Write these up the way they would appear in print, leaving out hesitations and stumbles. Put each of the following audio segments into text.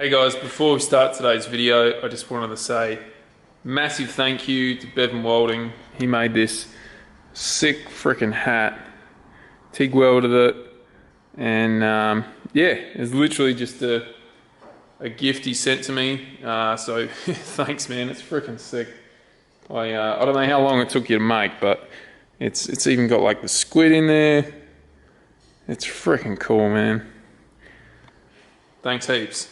Hey guys, before we start today's video, I just wanted to say massive thank you to Bevan Walding. He made this sick freaking hat, TIG welded it, and yeah, it's literally just a gift he sent to me. So thanks, man. It's freaking sick. I don't know how long it took you to make, but it's even got like the squid in there. It's freaking cool, man. Thanks heaps.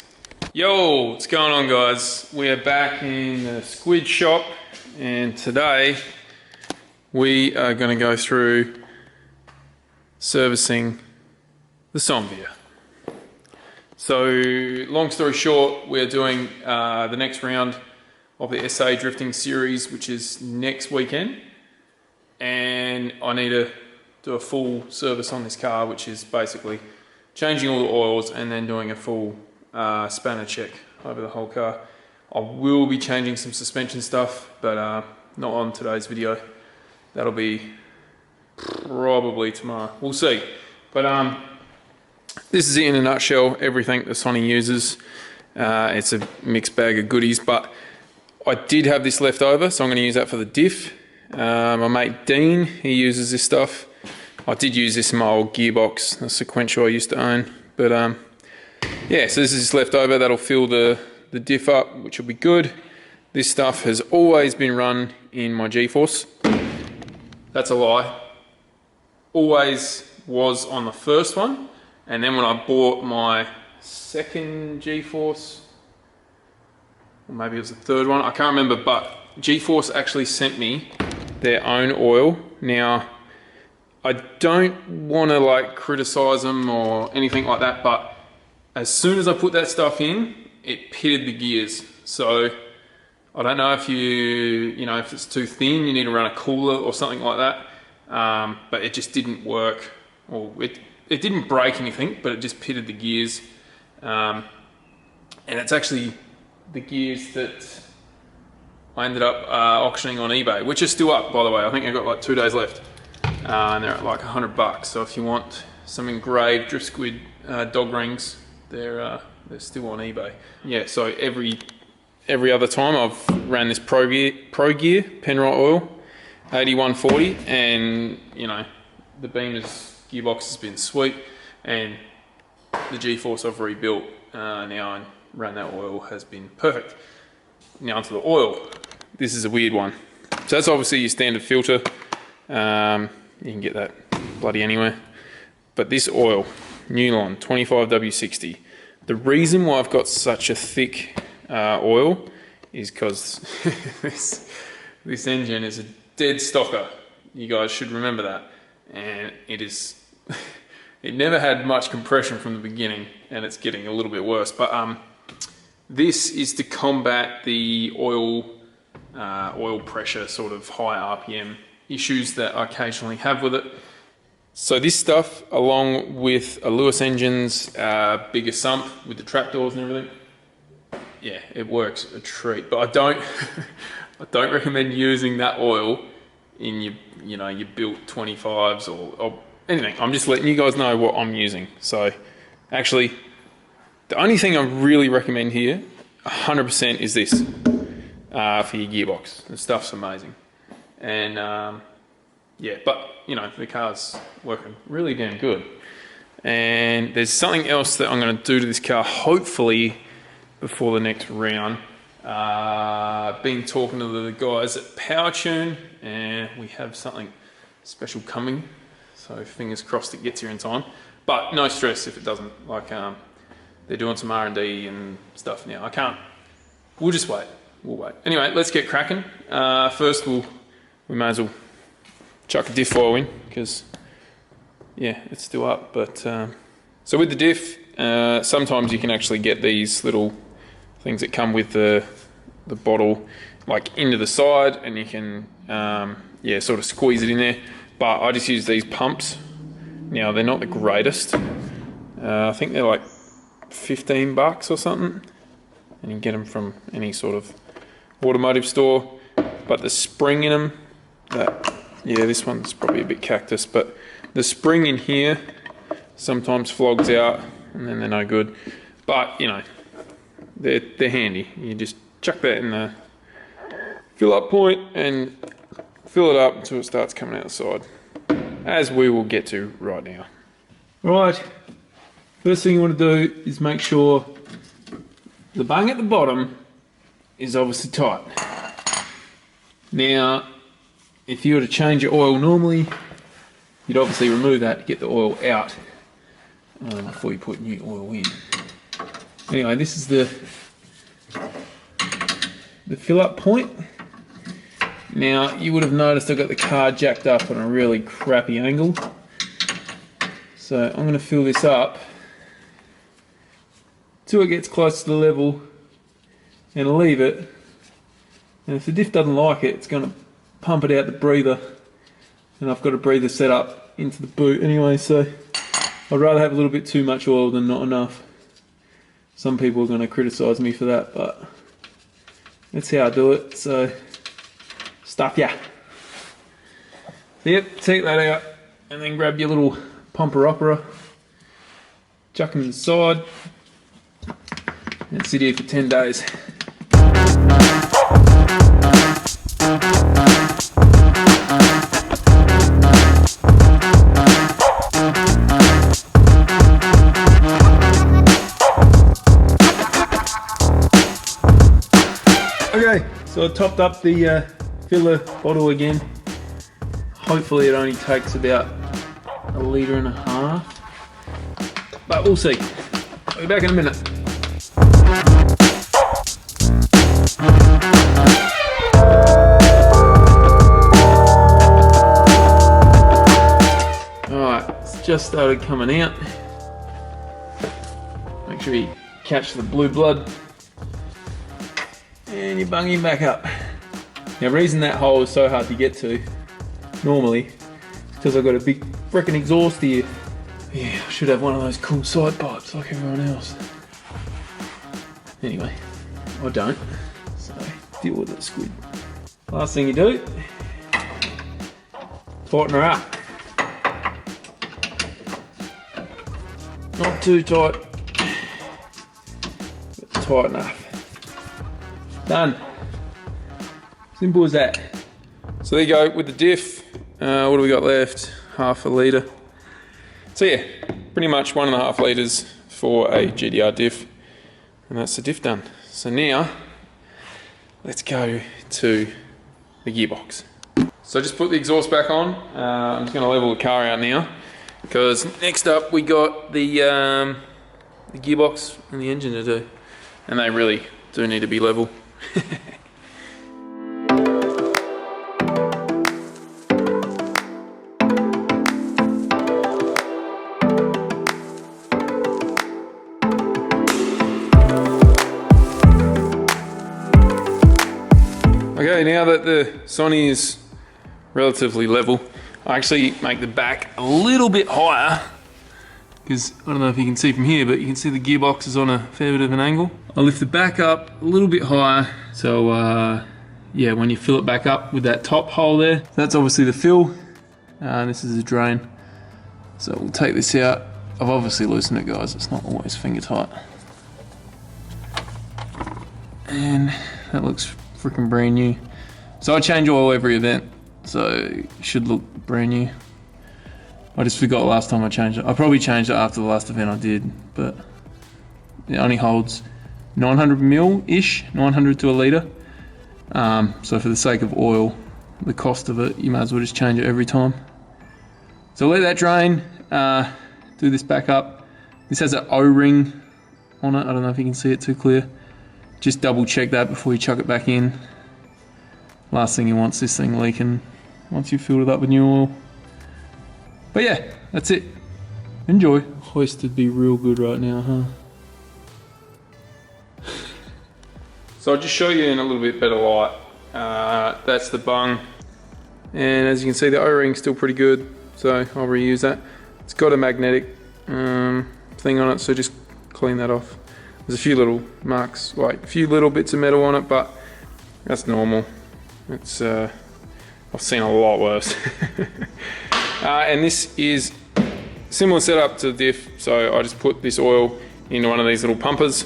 Yo, what's going on, guys? We are back in the squid shop, and today we are going to go through servicing the Sonvia. So, long story short, we're doing the next round of the SA drifting series, which is next weekend, and I need to do a full service on this car, which is basically changing all the oils and then doing a full spanner check over the whole car. I will be changing some suspension stuff, but not on today's video. That'll be probably tomorrow. We'll see. But this is it in a nutshell, everything that Sonny uses. It's a mixed bag of goodies, but I did have this left over, so I'm going to use that for the diff. My mate Dean, he uses this stuff. I did use this in my old gearbox, the sequential I used to own, but yeah, so this is left over. That'll fill the diff up, which will be good. This stuff has always been run in my G-Force. That's a lie. Always was on the first one, and then when I bought my second G-Force, or maybe it was the third one, I can't remember, but G-Force actually sent me their own oil. Now, I don't want to like criticize them or anything like that, but as soon as I put that stuff in, it pitted the gears. So I don't know if if it's too thin, you need to run a cooler or something like that. But it just didn't work, or it didn't break anything, but it just pitted the gears. And it's actually the gears that I ended up auctioning on eBay, which is still up, by the way. I think I've got like 2 days left. And they're at like $100. So if you want some engraved DriftSquid dog rings, they're still on eBay. Yeah, so every other time I've ran this Pro Gear Penrite oil, 8140, and the Beamer's gearbox has been sweet, and the G-Force I've rebuilt now and ran that oil has been perfect. Now onto the oil. This is a weird one. So that's obviously your standard filter. You can get that bloody anywhere. But this oil, Newlon 25W60. The reason why I've got such a thick oil is because this engine is a dead stocker. You guys should remember that. And it is, it never had much compression from the beginning, and it's getting a little bit worse. But this is to combat the oil pressure, sort of high RPM issues that I occasionally have with it. So this stuff, along with a Lewis engine's bigger sump with the trapdoors and everything, yeah, it works a treat. But I don't recommend using that oil in your built 25s or anything. I'm just letting you guys know what I'm using. So actually, the only thing I really recommend here, 100%, is this for your gearbox. The stuff's amazing. And yeah, but the car's working really damn good. And there's something else that I'm going to do to this car, hopefully before the next round. Been talking to the guys at Power Tune, and we have something special coming. So fingers crossed it gets here in time. But no stress if it doesn't. Like they're doing some R&D and stuff now. I can't. We'll just wait. We'll wait. Anyway, let's get cracking. First, we may as well chuck a diff oil in, because yeah, it's still up. But so with the diff, sometimes you can actually get these little things that come with the bottle like into the side, and you can yeah, sort of squeeze it in there. But I just use these pumps. Now they're not the greatest. I think they're like $15 or something, and you can get them from any sort of automotive store. But the spring in them, yeah, this one's probably a bit cactus, but the spring in here sometimes flogs out, and then they're no good. But they're handy. You just chuck that in the fill up point and fill it up until it starts coming out the side, as we will get to right now. Right, first thing you want to do is make sure the bung at the bottom is obviously tight. Now, if you were to change your oil normally, you'd obviously remove that to get the oil out before you put new oil in. Anyway, this is the fill up point. Now, you would have noticed I've got the car jacked up on a really crappy angle. So I'm going to fill this up till it gets close to the level and leave it. And if the diff doesn't like it, it's going to pump it out the breather. And I've got a breather set up into the boot anyway, so I'd rather have a little bit too much oil than not enough. Some people are going to criticise me for that, but that's how I do it, so stuff ya. Yep, take that out and then grab your little pumper opera, chuck them to the side, and sit here for 10 days. Okay, so I topped up the filler bottle again. Hopefully it only takes about 1.5 litres, but we'll see. I'll be back in a minute. Alright, it's just started coming out. Make sure you catch the blue blood. And you bung him back up. Now, the reason that hole is so hard to get to, normally, is because I've got a big frickin' exhaust here. Yeah, I should have one of those cool side pipes like everyone else. Anyway, I don't, so deal with it, squid. Last thing you do, tighten her up. Not too tight, but tight enough. Done. Simple as that. So there you go with the diff. What do we got left? 1/2 litre. So yeah, pretty much 1.5 litres for a GDR diff. And that's the diff done. So now, let's go to the gearbox. So I just put the exhaust back on. I'm just going to level the car out now, because next up we got the gearbox and the engine to do. And they really do need to be level. Okay, now that the Sonny is relatively level, I actually make the back a little bit higher, because I don't know if you can see from here, but you can see the gearbox is on a fair bit of an angle. I lift the back up a little bit higher, so yeah, when you fill it back up with that top hole there, that's obviously the fill, and this is the drain. So we'll take this out. I've obviously loosened it, guys, it's not always finger tight. And that looks freaking brand new. So I change oil every event, so it should look brand new. I just forgot last time I changed it. I probably changed it after the last event I did, but it only holds 900ml-ish, 900 to a litre. So for the sake of oil, the cost of it, you might as well just change it every time. So let that drain, do this back up. This has an O-ring on it, I don't know if you can see it too clear. Just double check that before you chuck it back in. Last thing you want is this thing leaking once you've filled it up with new oil. But yeah, that's it. Enjoy. Hoisted be real good right now, huh? So I'll just show you in a little bit better light. That's the bung. And as you can see, the O-ring's still pretty good, so I'll reuse that. It's got a magnetic thing on it, so just clean that off. There's a few little marks, like a few little bits of metal on it, but that's normal. It's I've seen a lot worse. And this is similar setup to the diff, so I just put this oil into one of these little pumpers,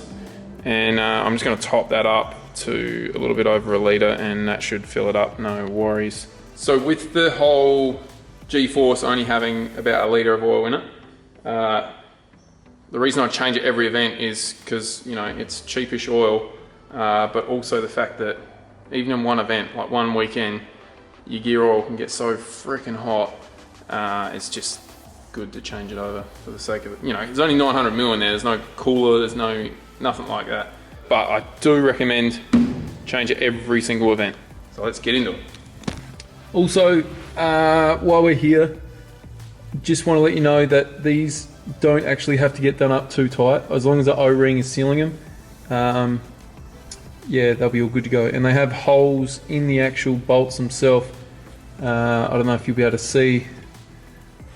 And I'm just going to top that up to a little bit over 1 litre, and that should fill it up, no worries. So with the whole G-Force only having about 1 litre of oil in it, the reason I change it every event is because, you know, it's cheapish oil, but also the fact that even in one event, like one weekend, your gear oil can get so freaking hot. It's just good to change it over for the sake of it. You know, there's only 900 mil in there. There's no cooler. There's nothing like that. But I do recommend change it every single event. So let's get into it. Also, while we're here, just want to let you know that these don't actually have to get done up too tight. As long as the O-ring is sealing them, yeah, they'll be all good to go. And they have holes in the actual bolts themselves. I don't know if you'll be able to see.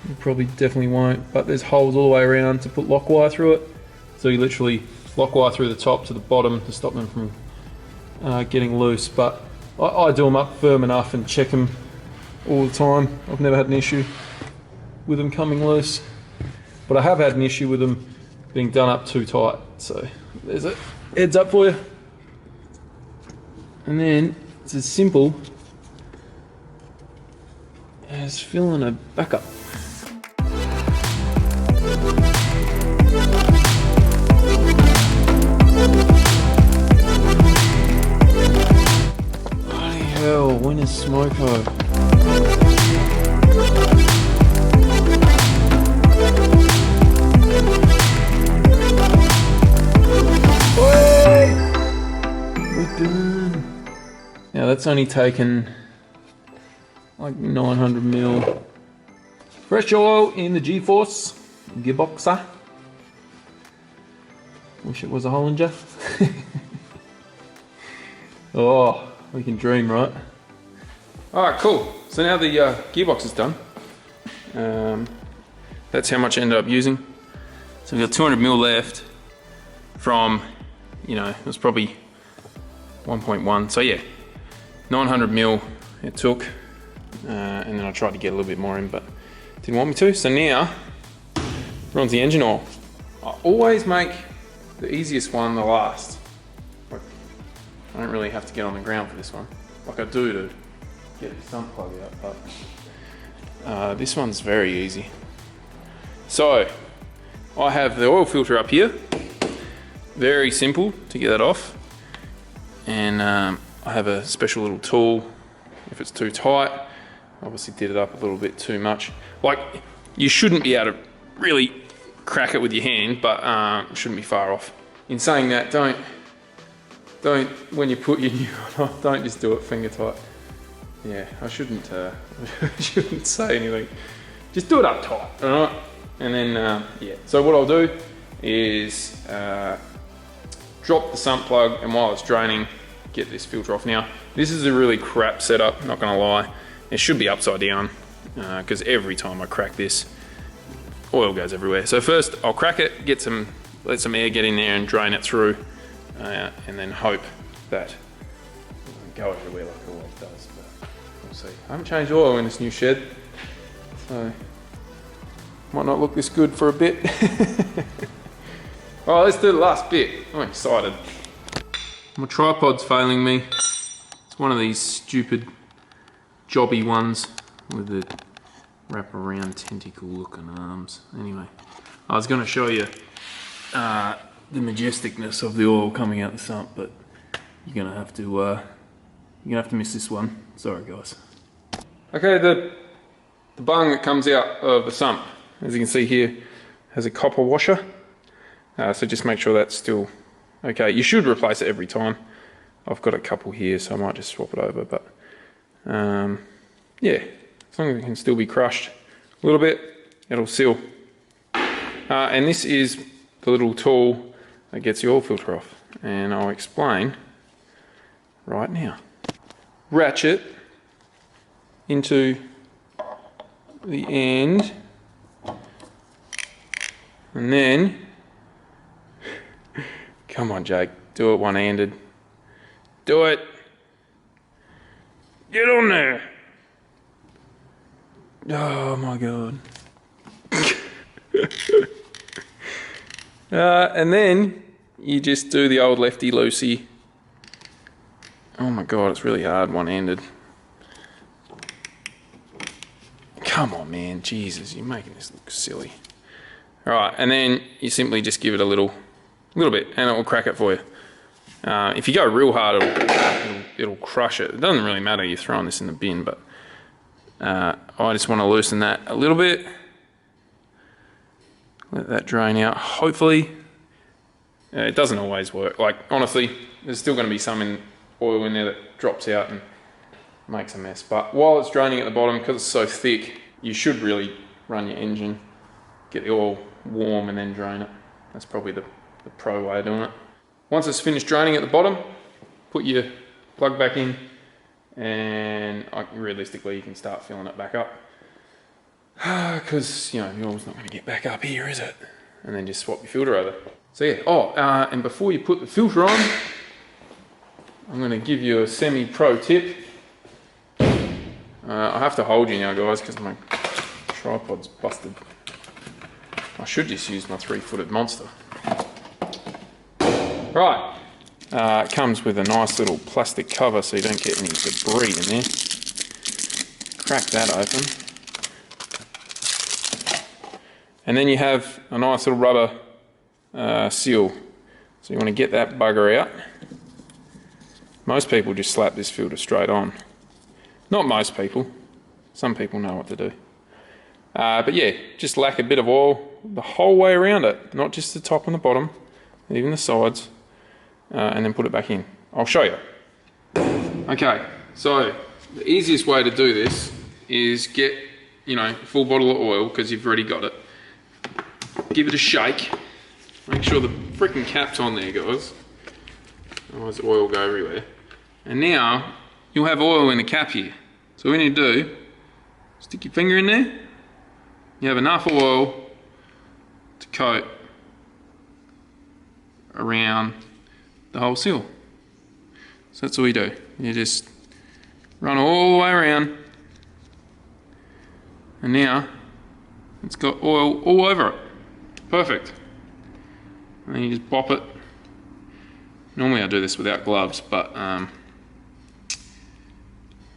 You probably definitely won't, but there's holes all the way around to put lock wire through it. So you literally lock wire through the top to the bottom to stop them from getting loose. But I do them up firm enough and check them all the time. I've never had an issue with them coming loose, but I have had an issue with them being done up too tight. So there's a heads up for you. And then it's as simple as filling a backup. Bloody hell, when is Smoko? We're done. Now that's only taken like 900 mil fresh oil in the G-Force gearboxer. Wish it was a Hollinger. Oh, we can dream, right? Alright, cool. So now the gearbox is done. That's how much I ended up using. So we've got 200 mil left from, you know, it was probably 1.1. So yeah, 900 mil it took. And then I tried to get a little bit more in, but didn't want me to. So now we're on the engine oil. I always make the easiest one the last. Like, I don't really have to get on the ground for this one, like I do to get the sump plug out, but this one's very easy. So I have the oil filter up here. Very simple to get that off. And I have a special little tool if it's too tight. Obviously did it up a little bit too much. Like, you shouldn't be able to really crack it with your hand, but shouldn't be far off. In saying that, don't when you put your new one on, don't just do it finger tight. Yeah, I shouldn't say anything. Just do it up tight, all right? And then yeah. So what I'll do is drop the sump plug, and while it's draining, get this filter off. Now, this is a really crap setup, not gonna lie. It should be upside down, because every time I crack this, oil goes everywhere. So first I'll crack it, let some air get in there and drain it through, and then hope that it won't go everywhere like it always does, but we'll see. I haven't changed oil in this new shed, so might not look this good for a bit. All right, let's do the last bit. I'm excited. My tripod's failing me. It's one of these stupid jobby ones with the wrap around tentacle looking arms. Anyway, I was going to show you the majesticness of the oil coming out the sump, but you're gonna have to miss this one. Sorry guys. Okay, the bung that comes out of the sump, as you can see here, has a copper washer. So just make sure that's still okay. You should replace it every time. I've got a couple here, so I might just swap it over, but yeah, as long as it can still be crushed a little bit, it'll seal. And this is the little tool that gets the oil filter off, and I'll explain right now. Ratchet into the end, and then, come on Jake, do it one-handed. Do it. Get on there. Oh my God. And then you just do the old lefty loosey. Oh my god, it's really hard one-handed. Come on, man, Jesus, you're making this look silly. Alright, and then you simply just give it a little bit, and it will crack it for you. If you go real hard, it'll crush it. It doesn't really matter, you're throwing this in the bin, but I just want to loosen that a little bit. Let that drain out, hopefully. It doesn't always work. Like, honestly, there's still going to be some oil in there that drops out and makes a mess. But while it's draining at the bottom, because it's so thick, you should really run your engine, get the oil warm and then drain it. That's probably the pro way of doing it. Once it's finished draining at the bottom, put your plug back in, and realistically you can start filling it back up. Because, you know, the oil's not going to get back up here, is it? And then just swap your filter over. So yeah, and before you put the filter on, I'm going to give you a semi-pro tip. I have to hold you now, guys, because my tripod's busted. I should just use my 3-footed monster. Right, it comes with a nice little plastic cover so you don't get any debris in there. Crack that open. And then you have a nice little rubber seal. So you want to get that bugger out. Most people just slap this filter straight on. Not most people. Some people know what to do. But yeah, just lack a bit of oil the whole way around it. Not just the top and the bottom, even the sides. And then put it back in. I'll show you. Okay, so the easiest way to do this is get, you know, a full bottle of oil, because you've already got it. Give it a shake. Make sure the freaking cap's on there, guys. Otherwise the oil will go everywhere. And now, you'll have oil in the cap here. So what you need to do, stick your finger in there. You have enough oil to coat around the whole seal. So that's all you do. You just run all the way around, and now it's got oil all over it. Perfect. And then you just bop it. Normally I do this without gloves, but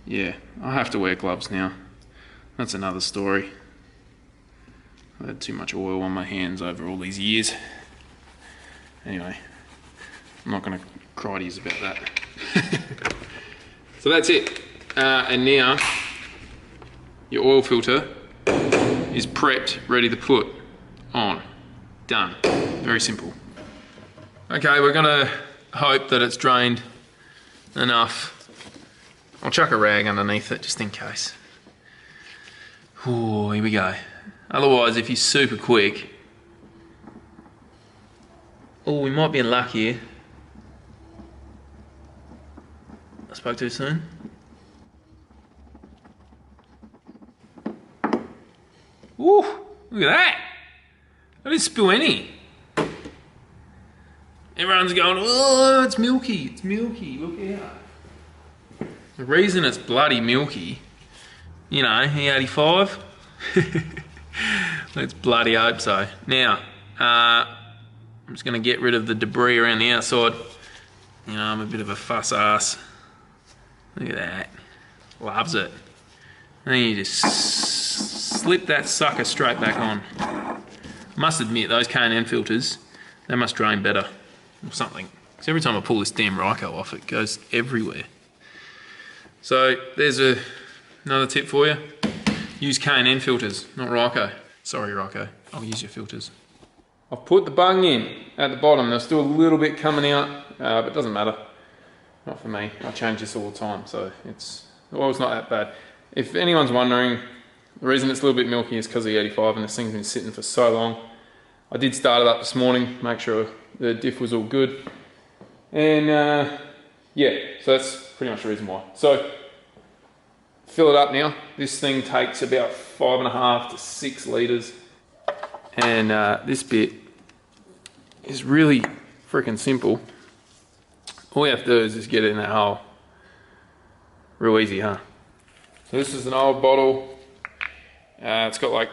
yeah, I have to wear gloves now. That's another story. I've had too much oil on my hands over all these years. Anyway, I'm not going to cry to you about that. So that's it. And now your oil filter is prepped, ready to put on. Done. Very simple. Okay, we're going to hope that it's drained enough. I'll chuck a rag underneath it just in case. Oh, here we go. Otherwise, if you're super quick, oh, we might be in luck here. I spoke too soon. Ooh, look at that. I didn't spill any. Everyone's going, oh, it's milky, it's milky, look out. The reason it's bloody milky, you know, E85, let's bloody hope so. Now, I'm just going to get rid of the debris around the outside. You know, I'm a bit of a fuss ass. Look at that. Loves it. And then you just slip that sucker straight back on. I must admit, those K&N filters, they must drain better or something. Because every time I pull this damn Ryco off, it goes everywhere. So there's another tip for you. Use K&N filters, not Ryco. Sorry, Ryco. I'll use your filters. I've put the bung in at the bottom. There's still a little bit coming out, but it doesn't matter. Not for me. I change this all the time, so the oil's not that bad. If anyone's wondering, the reason it's a little bit milky is because of the 85 and this thing's been sitting for so long. I did start it up this morning, make sure the diff was all good. And yeah, so that's pretty much the reason why. So, fill it up now. This thing takes about 5.5 to 6 litres. And this bit is really freaking simple. All you have to do is just get it in that hole. Real easy, huh? So this is an old bottle. It's got like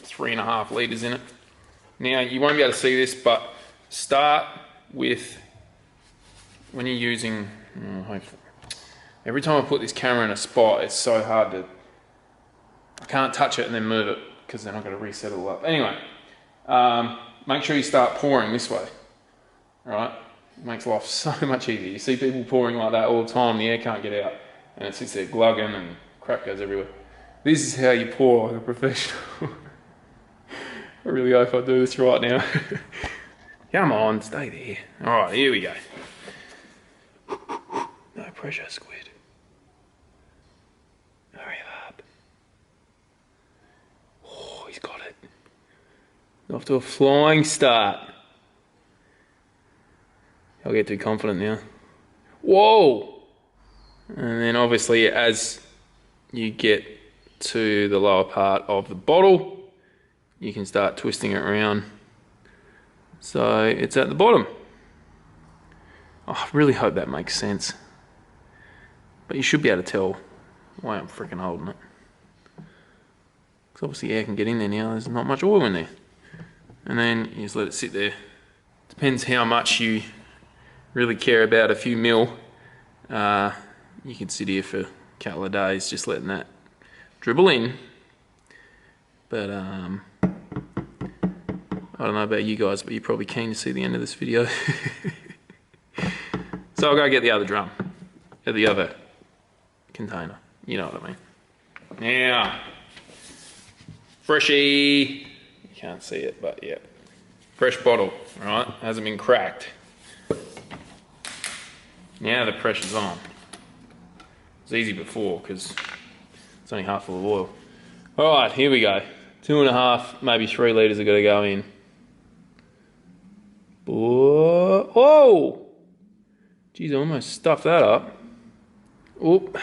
3.5 litres in it. Now, you won't be able to see this, but start with when you're using, every time I put this camera in a spot, it's so hard to, I can't touch it and then move it because then I've got to reset it all up. Anyway, make sure you start pouring this way, all right? It makes life so much easier. You see people pouring like that all the time, the air can't get out, and it sits there glugging and crap goes everywhere. This is how you pour like a professional. I really hope I do this right now. Come on, stay there. All right, here we go. No pressure, squid. Hurry up. Oh, he's got it. Off to a flying start. I'll get too confident now. Whoa! And then obviously as you get to the lower part of the bottle, you can start twisting it around so it's at the bottom. Oh, I really hope that makes sense. But you should be able to tell why I'm freaking holding it. Because obviously air can get in there now, there's not much oil in there. And then you just let it sit there. Depends how much you really care about a few mil. You can sit here for a couple of days just letting that dribble in. But I don't know about you guys, but you're probably keen to see the end of this video. So I'll go get the other drum, or the other container. You know what I mean. Now, freshy. You can't see it, but yeah, fresh bottle. All right, hasn't been cracked. Now the pressure's on. It was easy before because it's only half full of oil. All right, here we go. 2.5, maybe 3 litres are going to go in. Whoa! Geez, I almost stuffed that up. Oop.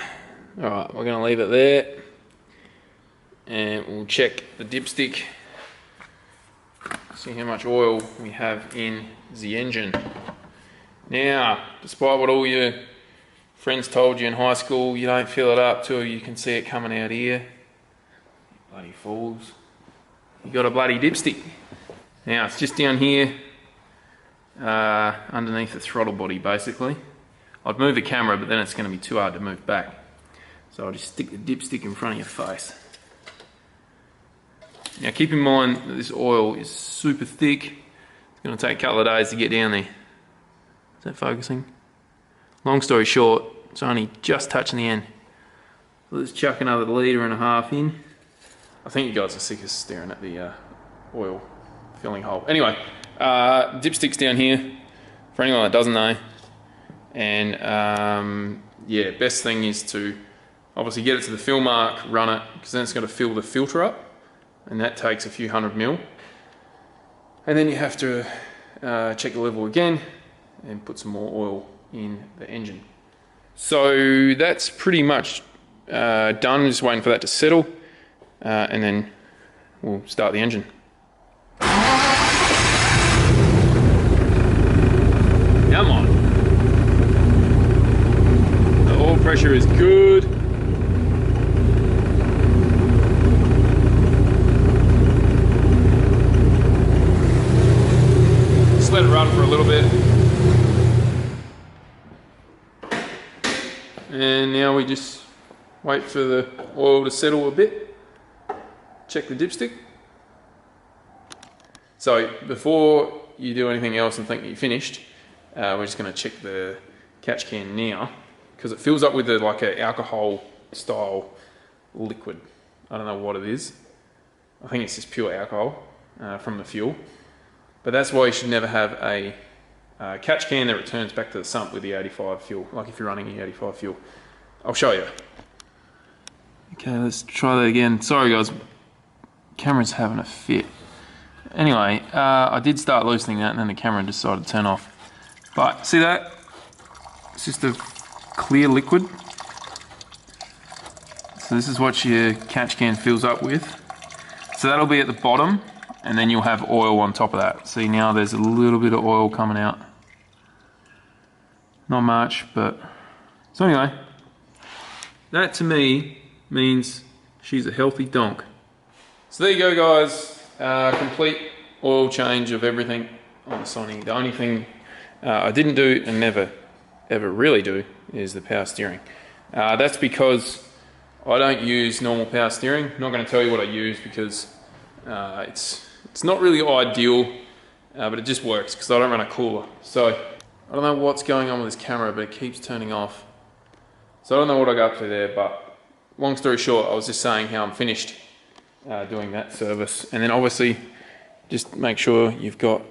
All right, we're going to leave it there. And we'll check the dipstick. See how much oil we have in the engine. Now, despite what all your friends told you in high school, you don't fill it up till you can see it coming out here. Bloody fools. You got a bloody dipstick. Now, it's just down here, underneath the throttle body, basically. I'd move the camera, but then it's going to be too hard to move back. So I'll just stick the dipstick in front of your face. Now, keep in mind that this oil is super thick. It's going to take a couple of days to get down there. Is that focusing? Long story short, it's only just touching the end. So let's chuck another 1.5 litres in. I think you guys are sick of staring at the oil filling hole. Anyway, dipstick's down here, for anyone that doesn't know. And yeah, best thing is to obviously get it to the fill mark, run it, because then it's going to fill the filter up. And that takes a few 100 mil. And then you have to check the level again and put some more oil in the engine. So that's pretty much done, just waiting for that to settle. And then we'll start the engine. Come on. The oil pressure is good. Just let it run for a little bit. And now we just wait for the oil to settle a bit. Check the dipstick. So before you do anything else and think that you're finished, we're just going to check the catch can now, because it fills up with like an alcohol style liquid. I don't know what it is. I think it's just pure alcohol from the fuel. But that's why you should never have a catch can that returns back to the sump with the 85 fuel, like if you're running the 85 fuel. I'll show you. Okay, let's try that again. Sorry guys, camera's having a fit. Anyway, I did start loosening that and then the camera decided to turn off. But see that? It's just a clear liquid. So this is what your catch can fills up with. So that'll be at the bottom, and then you'll have oil on top of that. See, now there's a little bit of oil coming out. Not much, but... So anyway, that to me means she's a healthy donk. So there you go guys, complete oil change of everything on the Sonny. The only thing I didn't do, and never ever really do, is the power steering. That's because I don't use normal power steering. I'm not going to tell you what I use because it's not really ideal, but it just works because I don't run a cooler. So I don't know what's going on with this camera, but it keeps turning off. So I don't know what I got up to there, but long story short, I was just saying how I'm finished doing that service. And then obviously just make sure you've got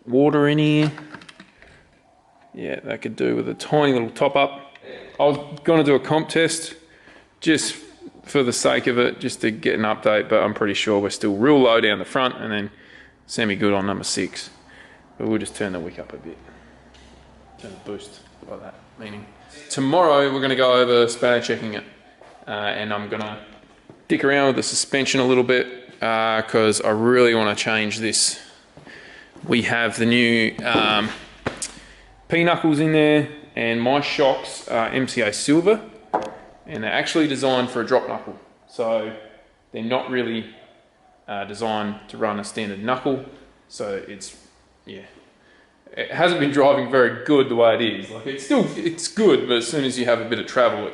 water in here. Yeah, that could do with a tiny little top up. I was going to do a comp test just for the sake of it, just to get an update, but I'm pretty sure we're still real low down the front and then semi-good on number 6. But we'll just turn the wick up a bit. Turn the boost like that, meaning. Tomorrow we're going to go over spanner checking it, and I'm going to dick around with the suspension a little bit because I really want to change this. We have the new P-knuckles in there, and my shocks are MCA silver, and they're actually designed for a drop knuckle. So they're not really designed to run a standard knuckle. So it's, yeah, it hasn't been driving very good the way it is. Like it's good, but as soon as you have a bit of travel,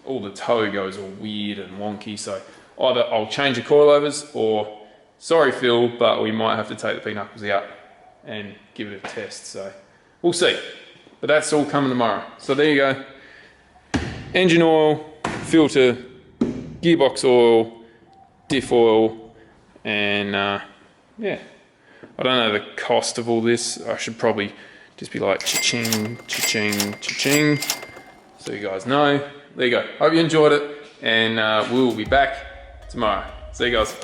all the toe goes all weird and wonky. So either I'll change the coilovers, or sorry Phil, but we might have to take the P-knuckles out and give it a test. So we'll see. But that's all coming tomorrow. So there you go. Engine oil, filter, gearbox oil, diff oil, and yeah. I don't know the cost of all this. I should probably just be like cha-ching, cha-ching, cha-ching, so you guys know. There you go. Hope you enjoyed it, and we'll be back tomorrow. See you guys.